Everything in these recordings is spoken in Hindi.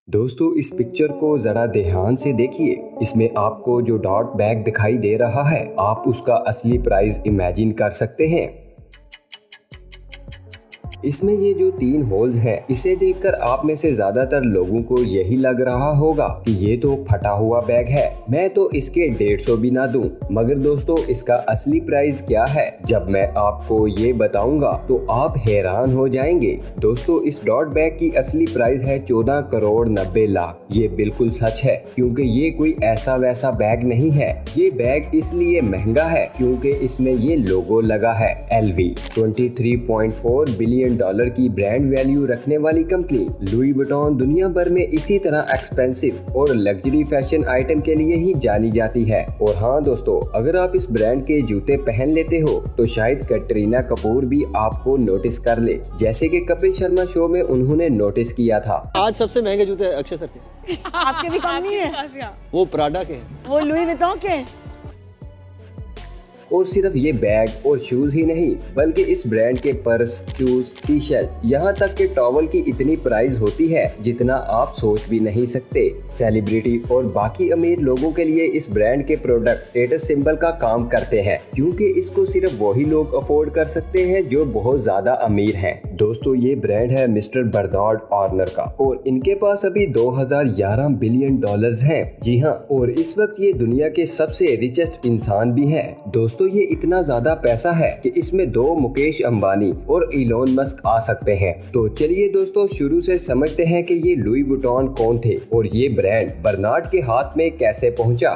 दोस्तों इस पिक्चर को जरा ध्यान से देखिए। इसमें आपको जो डॉट बैग दिखाई दे रहा है, आप उसका असली प्राइस इमेजिन कर सकते हैं। इसमें ये जो 3 होल्स हैं, इसे देखकर आप में से ज्यादातर लोगों को यही लग रहा होगा कि ये तो फटा हुआ बैग है, मैं तो इसके 150 भी ना दूं। मगर दोस्तों इसका असली प्राइस क्या है, जब मैं आपको ये बताऊंगा तो आप हैरान हो जाएंगे। दोस्तों इस डॉट बैग की असली प्राइस है 14 करोड़ 90 लाख। ये बिल्कुल सच है, क्योंकि ये कोई ऐसा वैसा बैग नहीं है। ये बैग इसलिए महंगा है क्योंकि इसमें ये लोगो लगा है LV। 23.4 बिलियन डॉलर की ब्रांड वैल्यू रखने वाली कंपनी लुई वुइटन दुनिया भर में इसी तरह एक्सपेंसिव और लग्जरी फैशन आइटम के लिए ही जानी जाती है। और हाँ दोस्तों, अगर आप इस ब्रांड के जूते पहन लेते हो तो शायद कटरीना कपूर भी आपको नोटिस कर ले, जैसे कि कपिल शर्मा शो में उन्होंने नोटिस किया था। आज सबसे महंगे जूते अक्षय सर के। आपके भी कम नहीं है। वो प्राडा के हैं। वो लुई विटॉन के। और सिर्फ ये बैग और शूज ही नहीं, बल्कि इस ब्रांड के पर्स, शूज, टी शर्ट, यहाँ तक के टॉवल की इतनी प्राइस होती है जितना आप सोच भी नहीं सकते। सेलिब्रिटी और बाकी अमीर लोगों के लिए इस ब्रांड के प्रोडक्ट स्टेटस सिंबल का काम करते हैं, क्योंकि इसको सिर्फ वही लोग अफोर्ड कर सकते हैं जो बहुत ज्यादा अमीर हैं। दोस्तों ये ब्रांड है मिस्टर बर्नार्ड ऑर्नर का, और इनके पास अभी 2011 बिलियन डॉलर्स हैं। जी हाँ, और इस वक्त ये दुनिया के सबसे रिचेस्ट इंसान भी हैं। दोस्तों ये इतना ज्यादा पैसा है कि इसमें 2 मुकेश अंबानी और इलोन मस्क आ सकते हैं। तो चलिए दोस्तों शुरू से समझते हैं कि ये लुई वुइटन कौन थे और ये ब्रांड बर्नार्ड के हाथ में कैसे पहुंचा।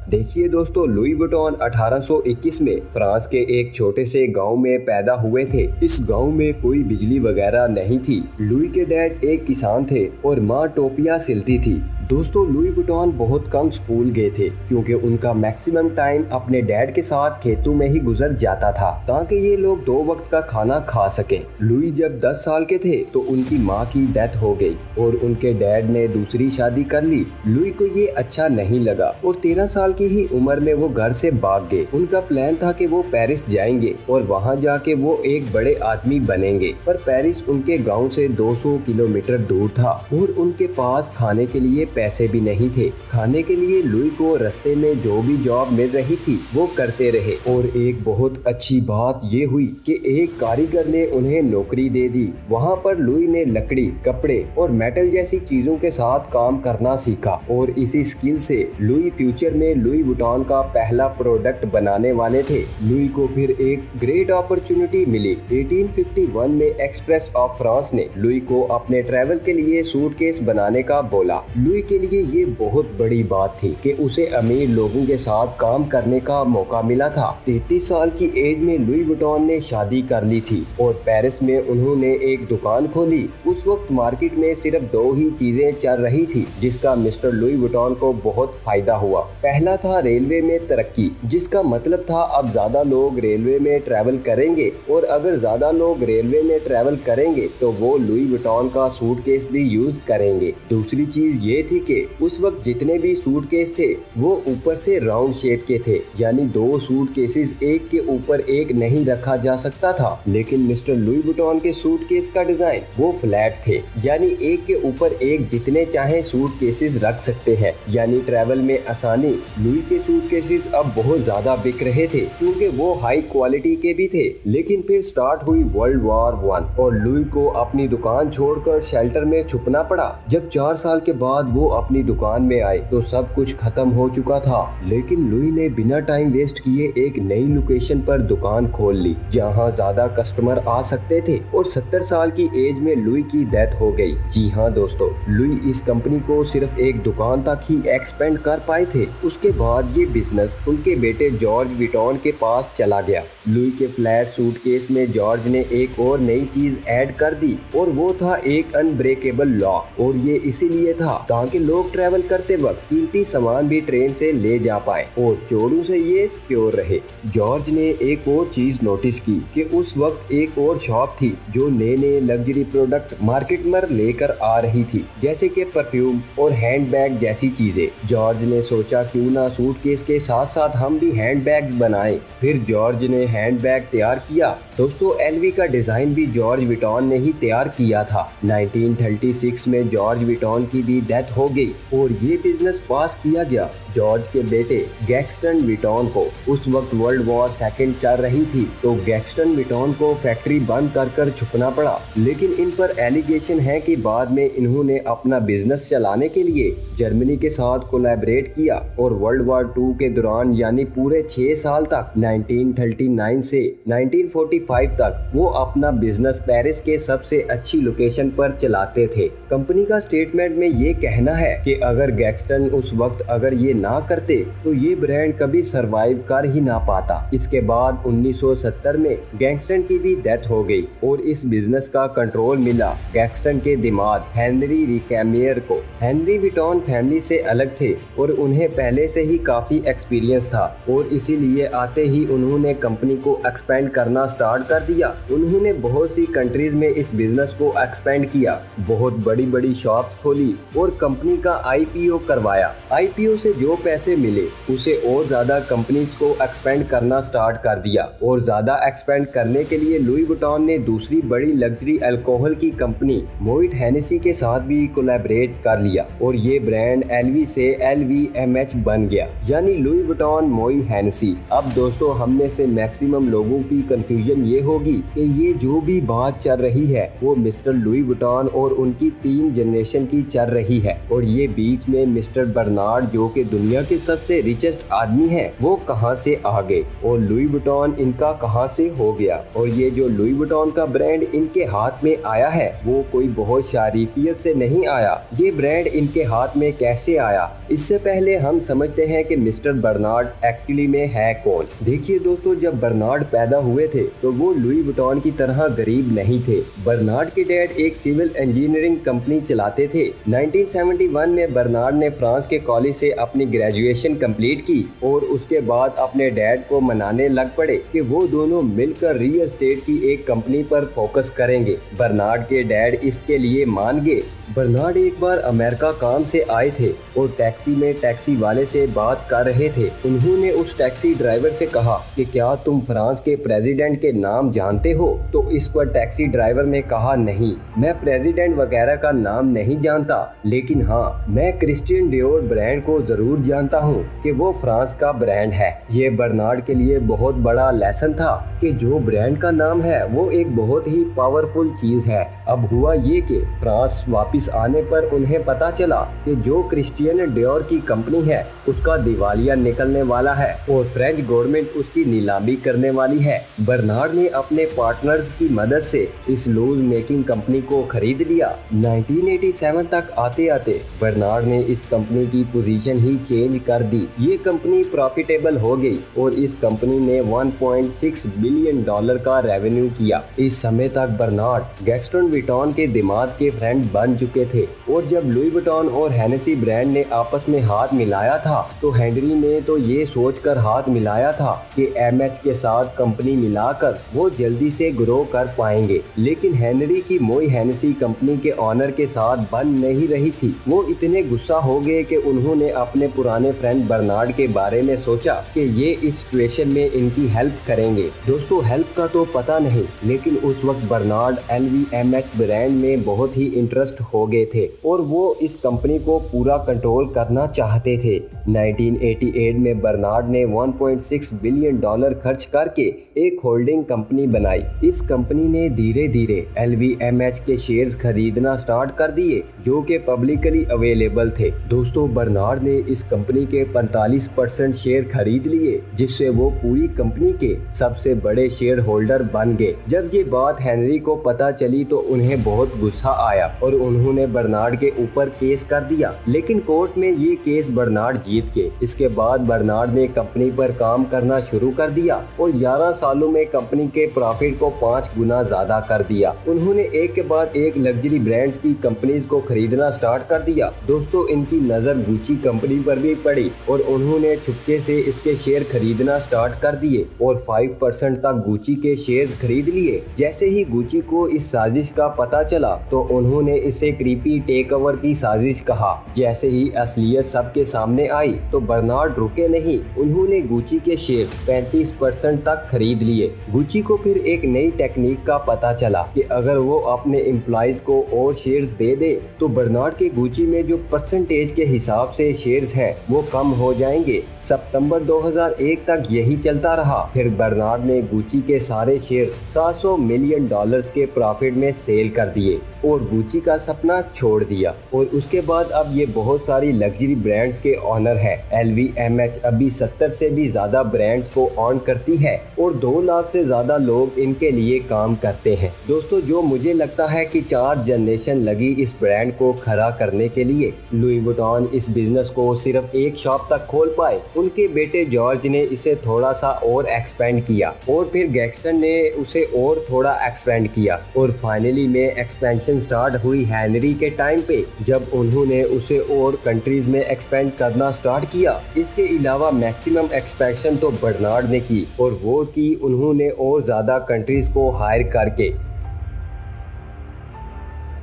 देखिए दोस्तों, लुई वुइटन 1821 में फ्रांस के एक छोटे से गांव में पैदा हुए थे। इस गांव में कोई बिजली वगैरह नहीं थी। लुई के डैड एक किसान थे और माँ टोपियां सिलती थी। दोस्तों लुई वुइटन बहुत कम स्कूल गए थे, क्योंकि उनका मैक्सिमम टाइम अपने डैड के साथ खेतों में ही गुजर जाता था, ताकि ये लोग 2 वक्त का खाना खा सके। लुई जब 10 साल के थे तो उनकी माँ की डेथ हो गई और उनके डैड ने दूसरी शादी कर ली। लुई को ये अच्छा नहीं लगा और 13 साल की ही उम्र में वो घर से भाग गए। उनका प्लान था कि वो पेरिस जाएंगे और वहाँ जाके वो एक बड़े आदमी बनेंगे, पर पेरिस उनके गाँव से 200 किलोमीटर दूर था और उनके पास खाने के लिए पैसे भी नहीं थे। खाने के लिए लुई को रास्ते में जो भी जॉब मिल रही थी वो करते रहे, और एक बहुत अच्छी बात ये हुई कि एक कारीगर ने उन्हें नौकरी दे दी। वहाँ पर लुई ने लकड़ी, कपड़े और मेटल जैसी चीजों के साथ काम करना सीखा, और इसी स्किल से लुई फ्यूचर में लुई वुइटन का पहला प्रोडक्ट बनाने वाले थे। लुई को फिर एक ग्रेट अपॉर्चुनिटी मिली। 1851 में एक्सप्रेस ऑफ फ्रांस ने लुई को अपने ट्रैवल के लिए सूटकेस बनाने का बोला। लुई के लिए ये बहुत बड़ी बात थी कि उसे अमीर लोगों के साथ काम करने का मौका मिला था। 33 साल की एज में लुई वुइटन ने शादी कर ली थी और पेरिस में उन्होंने एक दुकान खोली। उस वक्त मार्केट में सिर्फ 2 ही चीजें चल रही थी, जिसका मिस्टर लुई वुइटन को बहुत फायदा हुआ। पहला था रेलवे में तरक्की, जिसका मतलब था अब ज्यादा लोग रेलवे में ट्रैवल करेंगे, और अगर ज्यादा लोग रेलवे में ट्रैवल करेंगे तो वो लुई वुइटन का सूटकेस भी यूज करेंगे। दूसरी चीज ये थी कि उस वक्त जितने भी सूटकेस थे वो ऊपर से राउंड शेप के थे, यानी 2 सूटकेसेस एक के ऊपर एक नहीं रखा जा सकता था। लेकिन मिस्टर लुई वुइटन के सूटकेस का डिजाइन वो फ्लैट थे, यानी एक के ऊपर एक जितने चाहे सूटकेसेस रख सकते हैं, यानी ट्रैवल में आसानी। लुई के सूटकेसेस अब बहुत ज्यादा बिक रहे थे क्योंकि वो हाई क्वालिटी के भी थे। लेकिन फिर स्टार्ट हुई वर्ल्ड वॉर 1 और लुई को अपनी दुकान छोड़कर शेल्टर में छुपना पड़ा। जब 4 साल के बाद वो अपनी दुकान में आए तो सब कुछ खत्म हो चुका था। लेकिन लुई ने बिना टाइम वेस्ट किए एक नई लोकेशन पर दुकान खोल ली, जहां ज्यादा कस्टमर आ सकते थे, और 70 साल की एज में लुई की डेथ हो गई। जी हाँ दोस्तों, लुई इस कंपनी को सिर्फ एक दुकान तक ही एक्सपेंड कर पाए थे। उसके बाद ये बिजनेस उनके बेटे जॉर्ज विटॉन के पास चला गया। लुई के फ्लैट सूटकेस में जॉर्ज ने एक और नई चीज ऐड कर दी, और वो था एक अनब्रेकेबल लॉक। और ये इसीलिए था ताकि ताकि लोग ट्रैवल करते वक्त कीमती सामान भी ट्रेन से ले जा पाए और चोरों से ये सिक्योर रहे। जॉर्ज ने एक और चीज नोटिस की कि उस वक्त एक और शॉप थी जो नए नए लग्जरी प्रोडक्ट मार्केट में लेकर आ रही थी, जैसे कि परफ्यूम और हैंडबैग जैसी चीजें। जॉर्ज ने सोचा क्यों ना सूटकेस के साथ साथ हम भी हैंडबैग्स बनाएं। फिर जॉर्ज ने हैंडबैग तैयार किया। दोस्तों एलवी का डिजाइन भी जॉर्ज विटॉन ने ही तैयार किया था। 1936 में जॉर्ज विटॉन की भी डेथ हो गई और ये बिजनेस पास किया गया जॉर्ज के बेटे गैक्सटन विटॉन को। उस वक्त वर्ल्ड वॉर सेकंड चल रही थी तो गैक्सटन विटॉन को फैक्ट्री बंद कर छुपना पड़ा, लेकिन इन पर एलिगेशन है कि बाद में इन्होंने अपना बिजनेस चलाने के लिए जर्मनी के साथ कोलैबोरेट किया और वर्ल्ड वॉर 2 के दौरान यानी पूरे 6 साल तक 1939 से 1945 तक वो अपना बिजनेस पेरिस के सबसे अच्छी लोकेशन पर चलाते थे। कंपनी का स्टेटमेंट में ये कहना है कि अगर गैक्सटन उस वक्त अगर ये ना करते तो ये ब्रांड कभी सरवाइव कर ही ना पाता। इसके बाद 1970 में गैक्सटन की भी डेथ हो गई और इस बिजनेस का कंट्रोल मिला गैक्सटन के दिमाग हेनरी रिकैमियर को। हेनरी विटॉन फैमिली से अलग थे और उन्हें पहले से ही काफी एक्सपीरियंस था और इसीलिए आते ही उन्होंने कंपनी को एक्सपेंड करना स्टार्ट कर दिया। उन्होंने बहुत सी कंट्रीज में इस बिजनेस को एक्सपेंड किया, बहुत बड़ी बड़ी शॉप्स खोली और कंपनी का आईपीओ करवाया। आईपीओ से जो पैसे मिले उसे और ज्यादा कंपनीज को एक्सपेंड करना स्टार्ट कर दिया और ज्यादा एक्सपेंड करने के लिए लुई वुइटन ने दूसरी बड़ी लग्जरी अल्कोहल की कंपनी मोइट हेनेसी के साथ भी कोलैबोरेट कर लिया और ये ब्रांड एलवी से LVMH बन गया, यानी लुई वुइटन मोई हेनेसी। अब दोस्तों हम में से मैक्सिमम लोगों की कंफ्यूजन ये होगी कि ये जो भी बात चल रही है वो मिस्टर लुई वुइटन और उनकी 3 जनरेशन की चल रही है और ये बीच में मिस्टर बर्नार्ड जो कि दुनिया के सबसे रिचेस्ट आदमी है वो कहां से आ गए और लुई वुइटन इनका कहां से हो गया। और ये जो लुई वुइटन का ब्रांड इनके हाथ में आया है वो कोई बहुत शारीफियत से नहीं आया, ये ब्रांड इनके हाथ में कैसे आया। इससे पहले हम समझते हैं कि मिस्टर बर्नार्ड एक्चुअली में है कौन। देखिए दोस्तों जब बर्नार्ड पैदा हुए थे तो वो लुई वुइटन की तरह गरीब नहीं थे। बर्नार्ड के डैड एक सिविल इंजीनियरिंग कंपनी चलाते थे। 1971 में बर्नार्ड ने फ्रांस के कॉलेज से अपनी ग्रेजुएशन कंप्लीट की और उसके बाद अपने डैड को मनाने लग पड़े कि वो दोनों मिलकर रियल एस्टेट की एक कंपनी पर फोकस करेंगे। बर्नार्ड के डैड इसके लिए मान गए। बर्नार्ड एक बार अमेरिका काम से आए थे और टैक्सी में टैक्सी वाले से बात कर रहे थे। उन्होंने उस टैक्सी ड्राइवर से कहा कि क्या तुम फ्रांस के प्रेसिडेंट के नाम जानते हो? तो इस पर टैक्सी ड्राइवर ने कहा नहीं, मैं प्रेसिडेंट वगैरह का नाम नहीं जानता, लेकिन हाँ मैं क्रिश्चियन डियोर ब्रांड को जरूर जानता हूँ कि वो फ्रांस का ब्रांड है। ये बर्नार्ड के लिए बहुत बड़ा लेसन था कि जो ब्रांड का नाम है वो एक बहुत ही पावरफुल चीज है। अब हुआ ये कि फ्रांस वापस आने पर उन्हें पता चला कि जो क्रिश्चियन डियोर की कंपनी है उसका दिवालिया निकलने वाला है और फ्रेंच गवर्नमेंट उसकी नीलामी करने वाली है। बर्नार्ड ने अपने पार्टनर्स की मदद से इस लूज मेकिंग कंपनी को खरीद लिया। 1987 तक आते आते बर्नार्ड ने इस कंपनी की पोजीशन ही चेंज कर दी। ये कंपनी प्रॉफिटेबल हो गई और इस कंपनी ने $1.6 बिलियन का रेवेन्यू किया। इस समय तक बर्नार्ड गैक्सटन विटॉन के दिमाग के फ्रेंड बन चुके थे और जब लुई वुइटन और हेनेसी ब्रांड ने आपस में हाथ मिलाया था तो हेनरी ने तो ये सोचकर हाथ मिलाया था कि MH के साथ कंपनी मिलाकर वो जल्दी से ग्रो कर पाएंगे, लेकिन हेनरी की मोई हेनेसी कंपनी के ऑनर के साथ बन नहीं रही थी। वो इतने गुस्सा हो गए कि उन्होंने अपने पुराने फ्रेंड बर्नार्ड के बारे में सोचा कि ये इस सिचुएशन में इनकी हेल्प करेंगे। दोस्तों हेल्प का तो पता नहीं, लेकिन उस वक्त बर्नार्ड LVMH ब्रांड में बहुत ही इंटरेस्ट हो गए थे और वो इस कंपनी को पूरा कंट्रोल करना चाहते थे। 1988 में बर्नार्ड ने $1.6 बिलियन खर्च करके एक होल्डिंग कंपनी बनाई। इस कंपनी ने धीरे धीरे LVMH के शेयर्स खरीदना स्टार्ट कर दिए जो कि पब्लिकली अवेलेबल थे। दोस्तों बर्नार्ड ने इस कंपनी के 45% शेयर खरीद लिए जिससे वो पूरी कंपनी के सबसे बड़े शेयर होल्डर बन गए। जब ये बात हेनरी को पता चली तो उन्हें बहुत गुस्सा आया और उन्होंने बर्नार्ड के ऊपर केस कर दिया, लेकिन कोर्ट में ये केस बर्नार्ड जीत जीत के। इसके बाद बर्नार्ड ने कंपनी पर काम करना शुरू कर दिया और 11 सालों में कंपनी के प्रॉफिट को 5 गुना ज्यादा कर दिया। उन्होंने एक के बाद एक लग्जरी ब्रांड्स की कंपनीज को खरीदना स्टार्ट कर दिया। दोस्तों, इनकी नजर गुची कंपनी पर भी पड़ी और उन्होंने छुपके से इसके शेयर खरीदना स्टार्ट कर दिए और 5% तक गुची के शेयर खरीद लिए। जैसे ही गुची को इस साजिश का पता चला तो उन्होंने इसे क्रीपी टेक ओवर की साजिश कहा। जैसे ही असलियत सबके सामने आई तो बर्नार्ड रुके नहीं, उन्होंने गुची के शेयर 35% तक खरीद लिए। गुची को फिर एक नई टेक्निक का पता चला कि अगर वो अपने एम्प्लॉइज को और शेयर्स दे दे तो बर्नार्ड के गुची में जो परसेंटेज के हिसाब से शेयर्स हैं वो कम हो जाएंगे। सितंबर 2001 तक यही चलता रहा। फिर बर्नार्ड ने गुची के सारे शेयर $700 मिलियन के प्रॉफिट में सेल कर दिए और गुची का सपना छोड़ दिया। और उसके बाद अब ये बहुत सारी लग्जरी ब्रांड्स के ऑनर है। LVMH अभी 70 से भी ज्यादा ब्रांड्स को ऑन करती है और 2 लाख से ज्यादा लोग इनके लिए काम करते हैं। दोस्तों, जो मुझे लगता है कि 4 जनरेशन लगी इस ब्रांड को खड़ा करने के लिए। लुई वुइटन इस बिजनेस को सिर्फ एक शॉप तक खोल पाए, उनके बेटे जॉर्ज ने इसे थोड़ा सा और एक्सपेंड किया और फिर गैक्सटन ने उसे और थोड़ा एक्सपेंड किया और फाइनली में एक्सपेंशन स्टार्ट हुई हेनरी के टाइम पे, जब उन्होंने उसे और कंट्रीज में एक्सपेंड करना स्टार्ट किया। इसके अलावा मैक्सिमम एक्सपेंशन तो बर्नार्ड ने की और वो की उन्होंने और ज्यादा कंट्रीज को हायर करके।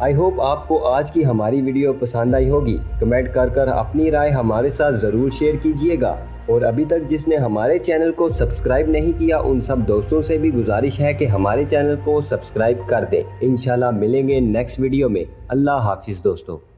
आई होप आपको आज की हमारी वीडियो पसंद आई होगी। कमेंट कर अपनी राय हमारे साथ ज़रूर शेयर कीजिएगा और अभी तक जिसने हमारे चैनल को सब्सक्राइब नहीं किया उन सब दोस्तों से भी गुजारिश है कि हमारे चैनल को सब्सक्राइब कर दें। इंशाल्लाह मिलेंगे नेक्स्ट वीडियो में। अल्लाह हाफिज़ दोस्तों।